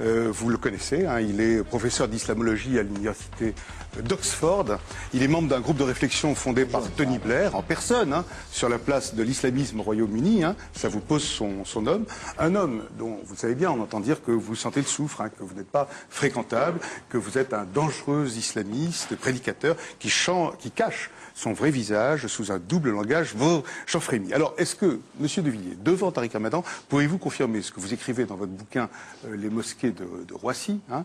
Vous le connaissez, hein, il est professeur d'islamologie à l'université d'Oxford. Il est membre d'un groupe de réflexion fondé par Tony Blair, en personne, hein, sur la place de l'islamisme au Royaume-Uni. Hein, ça vous pose son homme. Un homme dont, vous savez bien, on entend dire que vous sentez le soufre, hein, que vous n'êtes pas fréquentable, que vous êtes un dangereux islamiste, prédicateur, qui cache son vrai visage sous un double langage. J'en frémis. Alors, est-ce que, Monsieur De Villiers, devant Tariq Ramadan, pouvez-vous confirmer ce que vous écrivez dans votre bouquin Les mosquées de Roissy, hein,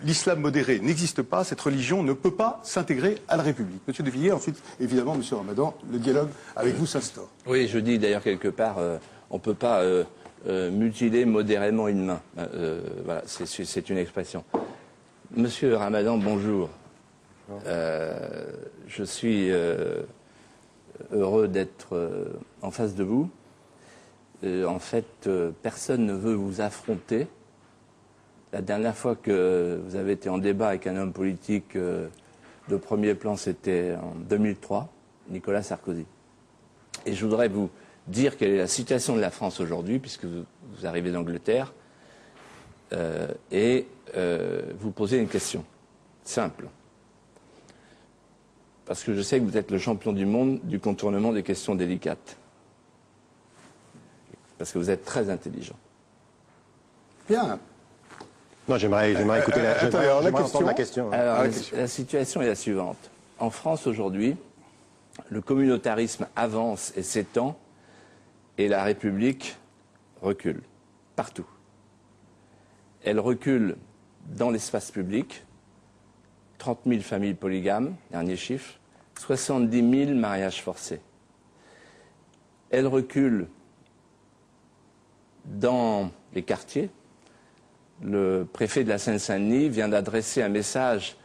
l'islam modéré n'existe pas, cette religion ne peut pas s'intégrer à la République. Monsieur De Villiers, ensuite, évidemment, Monsieur Ramadan, le dialogue avec vous s'instaure. Oui, je dis d'ailleurs quelque part, on ne peut pas mutiler modérément une main. Voilà, c'est une expression. Monsieur Ramadan, bonjour. Je suis heureux d'être en face de vous. En fait, personne ne veut vous affronter. La dernière fois que vous avez été en débat avec un homme politique de premier plan, c'était en 2003, Nicolas Sarkozy. Et je voudrais vous dire quelle est la situation de la France aujourd'hui, puisque vous arrivez d'Angleterre, et vous poser une question simple. Parce que je sais que vous êtes le champion du monde du contournement des questions délicates. Parce que vous êtes très intelligent. Bien. Non, j'aimerais écouter la question. Alors, la situation est la suivante. En France aujourd'hui, le communautarisme avance et s'étend, et la République recule. Partout. Elle recule dans l'espace public. 30 000 familles polygames, dernier chiffre, 70 000 mariages forcés. Elle recule dans les quartiers. Le préfet de la Seine-Saint-Denis vient d'adresser un message,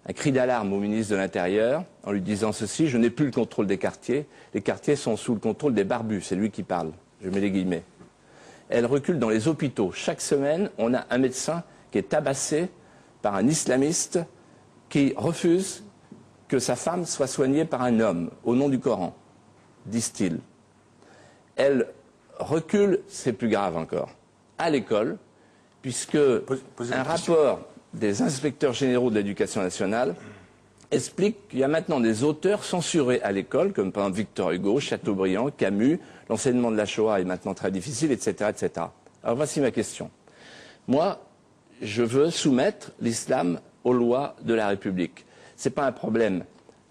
un cri d'alarme au ministre de l'Intérieur, en lui disant ceci: je n'ai plus le contrôle des quartiers, les quartiers sont sous le contrôle des barbus, c'est lui qui parle, je mets les guillemets. Elle recule dans les hôpitaux. Chaque semaine, on a un médecin qui est tabassé par un islamiste qui refuse que sa femme soit soignée par un homme, au nom du Coran, disent-ils. Elle recule, c'est plus grave encore, à l'école, puisque un rapport des inspecteurs généraux de l'éducation nationale explique qu'il y a maintenant des auteurs censurés à l'école, comme par exemple Victor Hugo, Chateaubriand, Camus, l'enseignement de la Shoah est maintenant très difficile, etc., etc. Alors voici ma question. Moi, je veux soumettre l'islam aux lois de la République. Ce n'est pas un problème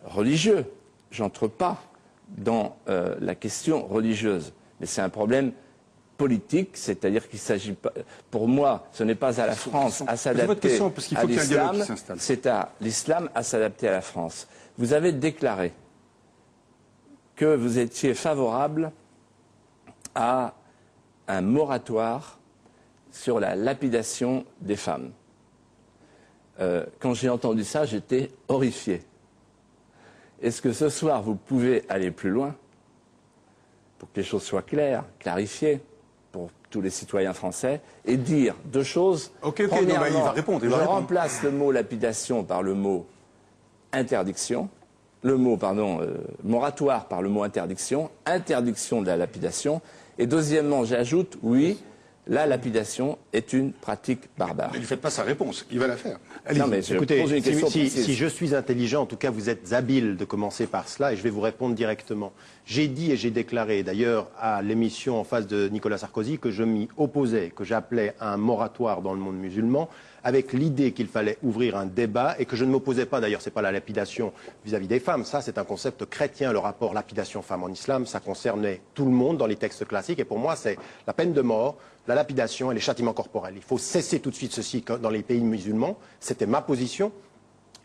religieux, j'entre pas dans la question religieuse, mais c'est un problème politique, c'est-à-dire qu'il s'agit pas, pour moi, ce n'est pas à la France à s'adapter à l'islam, c'est à l'islam à s'adapter à la France. Vous avez déclaré que vous étiez favorable à un moratoire sur la lapidation des femmes. Quand j'ai entendu ça, j'étais horrifié. Est-ce que ce soir, vous pouvez aller plus loin pour que les choses soient claires, clarifiées pour tous les citoyens français, et dire deux choses. Premièrement, il va répondre. Je remplace le mot lapidation par le mot interdiction, le mot, moratoire par le mot interdiction, interdiction de la lapidation, et deuxièmement, j'ajoute, oui, la lapidation est une pratique barbare. Ne lui faites pas sa réponse, il va la faire. Non, mais écoutez, pose une question si je suis intelligent, en tout cas vous êtes habile de commencer par cela, et je vais vous répondre directement. J'ai dit et j'ai déclaré d'ailleurs à l'émission en face de Nicolas Sarkozy que je m'y opposais, que j'appelais à un moratoire dans le monde musulman, avec l'idée qu'il fallait ouvrir un débat, et que je ne m'opposais pas, d'ailleurs, c'est pas la lapidation vis-à-vis des femmes, ça c'est un concept chrétien, le rapport lapidation-femme en islam, ça concernait tout le monde dans les textes classiques, et pour moi c'est la peine de mort, la lapidation et les châtiments corporels. Il faut cesser tout de suite ceci dans les pays musulmans, c'était ma position.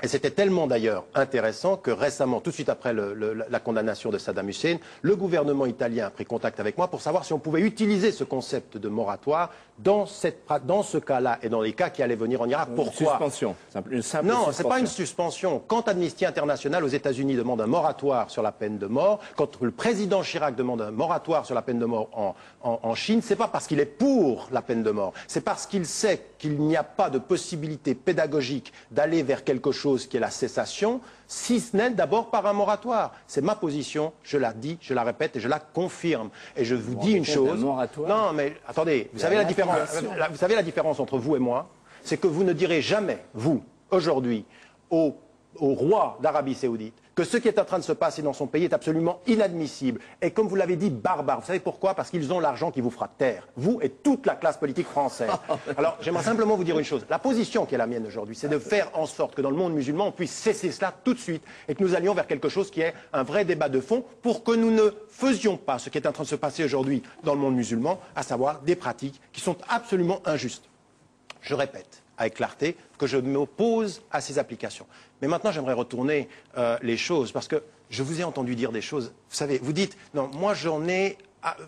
Et c'était tellement d'ailleurs intéressant que récemment, tout de suite après la condamnation de Saddam Hussein, le gouvernement italien a pris contact avec moi pour savoir si on pouvait utiliser ce concept de moratoire dans ce cas-là et dans les cas qui allaient venir en Irak. Pourquoi ? Une suspension. Une simple non, suspension. ce n'est pas une suspension. Quand Amnesty International aux États-Unis demande un moratoire sur la peine de mort, quand le président Chirac demande un moratoire sur la peine de mort en Chine, ce n'est pas parce qu'il est pour la peine de mort, c'est parce qu'il sait qu'il n'y a pas de possibilité pédagogique d'aller vers quelque chose qui est la cessation, si ce n'est d'abord par un moratoire. C'est ma position, je la dis, je la répète et je la confirme. Et je vous dis une chose. Non, mais attendez, vous savez la différence entre vous et moi? c'est que vous ne direz jamais, vous, aujourd'hui, au roi d'Arabie Saoudite, que ce qui est en train de se passer dans son pays est absolument inadmissible. Et comme vous l'avez dit, barbare. Vous savez pourquoi? Parce qu'ils ont l'argent qui vous fera taire. Vous et toute la classe politique française. Alors, j'aimerais simplement vous dire une chose. La position qui est la mienne aujourd'hui, c'est de faire en sorte que dans le monde musulman, on puisse cesser cela tout de suite et que nous allions vers quelque chose qui est un vrai débat de fond pour que nous ne faisions pas ce qui est en train de se passer aujourd'hui dans le monde musulman, à savoir des pratiques qui sont absolument injustes. Je répète avec clarté que je m'oppose à ces applications. Mais maintenant, j'aimerais retourner les choses, parce que je vous ai entendu dire des choses. Vous savez, vous dites, non, moi j'en ai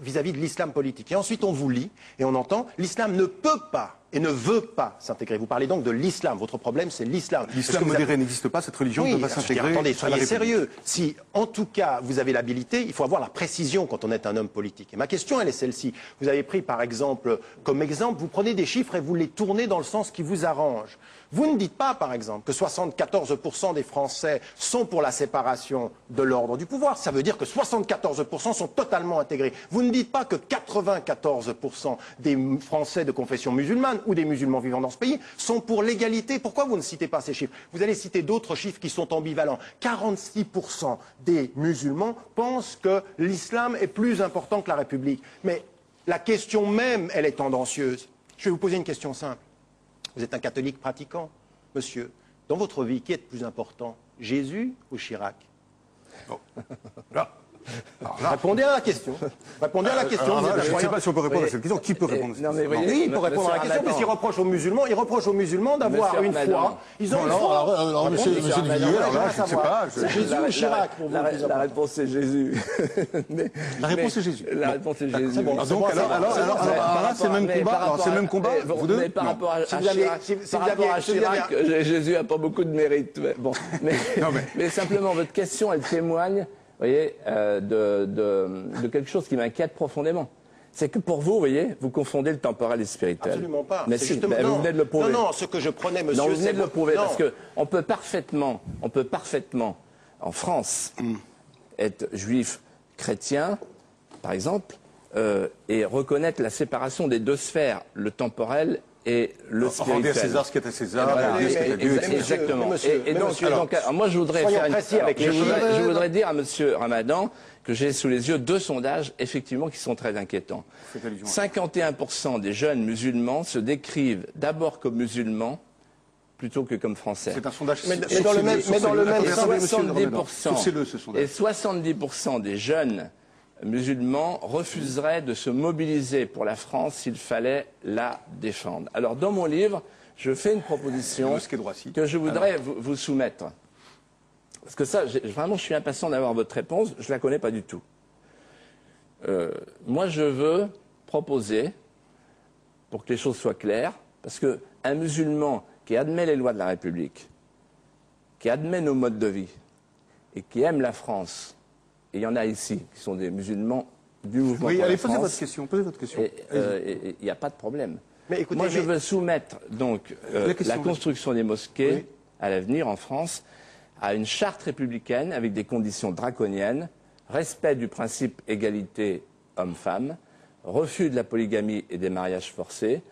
vis-à-vis de l'islam politique. Et ensuite, on vous lit et on entend, l'islam ne peut pas et ne veut pas s'intégrer. Vous parlez donc de l'islam. Votre problème, c'est l'islam. L'islam modéré n'existe pas, cette religion ne peut pas s'intégrer. Attendez, soyez sérieux. Si, en tout cas, vous avez l'habilité, il faut avoir la précision quand on est un homme politique. Et ma question, elle est celle-ci. Vous avez pris, par exemple, comme exemple, vous prenez des chiffres et vous les tournez dans le sens qui vous arrange. Vous ne dites pas, par exemple, que 74% des Français sont pour la séparation de l'ordre du pouvoir. Ça veut dire que 74% sont totalement intégrés. Vous ne dites pas que 94% des Français de confession musulmane ou des musulmans vivant dans ce pays sont pour l'égalité. Pourquoi vous ne citez pas ces chiffres? Vous allez citer d'autres chiffres qui sont ambivalents. 46% des musulmans pensent que l'islam est plus important que la République. Mais la question même, elle est tendancieuse. Je vais vous poser une question simple. Vous êtes un catholique pratiquant, monsieur. Dans votre vie, qui est le plus important, Jésus ou Chirac? Oh. Répondez à la question. Répondez à la question. Je ne sais pas si on peut répondre à cette question. Qui peut répondre à cette question? Oui, il peut répondre à la question, puisqu'il reproche aux musulmans, d'avoir une foi. Ils ont une foi. Alors, monsieur de Villiers, alors là, je ne sais pas. C'est Jésus ou Chirac pour vous? La réponse c'est Jésus. La réponse c'est Jésus. La réponse c'est Jésus. C'est bon. Donc, alors là, c'est le même combat. Alors, c'est le même combat, vous deux? Mais par rapport à Chirac, Jésus n'a pas beaucoup de mérite. Bon, mais simplement, votre question, elle témoigne, vous voyez, de quelque chose qui m'inquiète profondément. C'est que pour vous, vous voyez, vous confondez le temporel et le spirituel. Absolument pas. Mais si, vous venez de le prouver. Non, ce que je prenais, monsieur, non, vous venez de le prouver, non. parce qu'on peut parfaitement, en France, être juif chrétien, par exemple, et reconnaître la séparation des deux sphères, le temporel et le spirituel. Rendez à César ce qui est à César. Voilà, exactement. Et donc, moi, je voudrais je voudrais dire à monsieur Ramadan que j'ai sous les yeux deux sondages, effectivement, qui sont très inquiétants. 51% des jeunes musulmans se décrivent d'abord comme musulmans plutôt que comme français. C'est un sondage. Mais dans le même 70%, et 70% des jeunes musulmans refuseraient de se mobiliser pour la France s'il fallait la défendre. Alors, dans mon livre, je fais une proposition que je voudrais vous soumettre. Parce que ça, vraiment, je suis impatient d'avoir votre réponse. Je ne la connais pas du tout. Moi, je veux proposer, pour que les choses soient claires, parce qu'un musulman qui admet les lois de la République, qui admet nos modes de vie, et qui aime la France, et il y en a ici qui sont des musulmans du mouvement pour la France. Posez votre question. Il n'y a pas de problème. Mais écoutez, moi, je veux soumettre donc la construction des mosquées à l'avenir en France à une charte républicaine avec des conditions draconiennes, respect du principe égalité homme-femme, refus de la polygamie et des mariages forcés,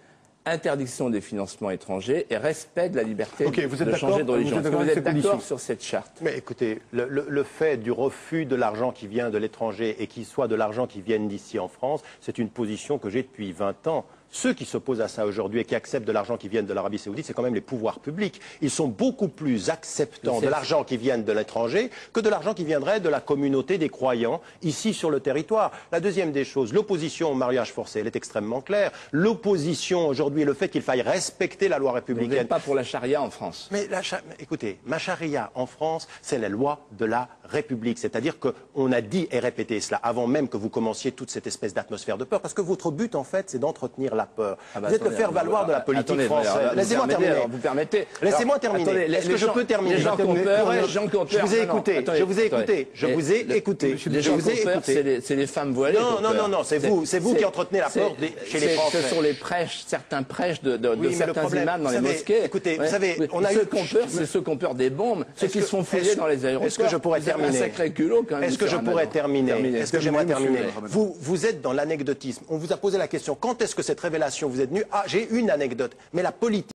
interdiction des financements étrangers et respect de la liberté de changer de religion. Est-ce que vous êtes d'accord sur cette charte? Mais écoutez, le fait du refus de l'argent qui vient de l'étranger et qui soit de l'argent qui vienne d'ici en France, c'est une position que j'ai depuis 20 ans. Ceux qui s'opposent à ça aujourd'hui et qui acceptent de l'argent qui vient de l'Arabie Saoudite, c'est quand même les pouvoirs publics. Ils sont beaucoup plus acceptants de l'argent qui vient de l'étranger que de l'argent qui viendrait de la communauté des croyants ici sur le territoire. La deuxième des choses, l'opposition au mariage forcé, elle est extrêmement claire. L'opposition aujourd'hui, le fait qu'il faille respecter la loi républicaine. Vous n'êtes pas pour la charia en France? Mais écoutez, ma charia en France, c'est la loi de la République. C'est-à-dire qu'on a dit et répété cela avant même que vous commenciez toute cette espèce d'atmosphère de peur. Parce que votre but, en fait, c'est d'entretenir la peur. Vous êtes le faire-valoir de la politique française. Laissez-moi terminer. Vous permettez. Laissez-moi terminer. Est-ce que je peux terminer? Les gens qui ont peur, je vous ai écouté. Je vous ai écouté. Je vous ai écouté. Les gens qui ont peur, c'est les femmes voilées. Non, c'est vous qui entretenez la peur chez les Français. Ce sont les prêches, certains prêches de certains imams dans les mosquées. Écoutez, vous savez, ceux qui ont peur, c'est ceux qui ont peur des bombes, ceux qui se font fouiller dans les aéroports. Est-ce que je pourrais terminer? Un sacré culot quand même. Est-ce que je pourrais terminer? Est-ce que j'aimerais terminer? Vous êtes dans l'anecdotisme. On vous a posé la question, quand est-ce que cette révélation vous est venue? Ah, j'ai une anecdote. Mais la politique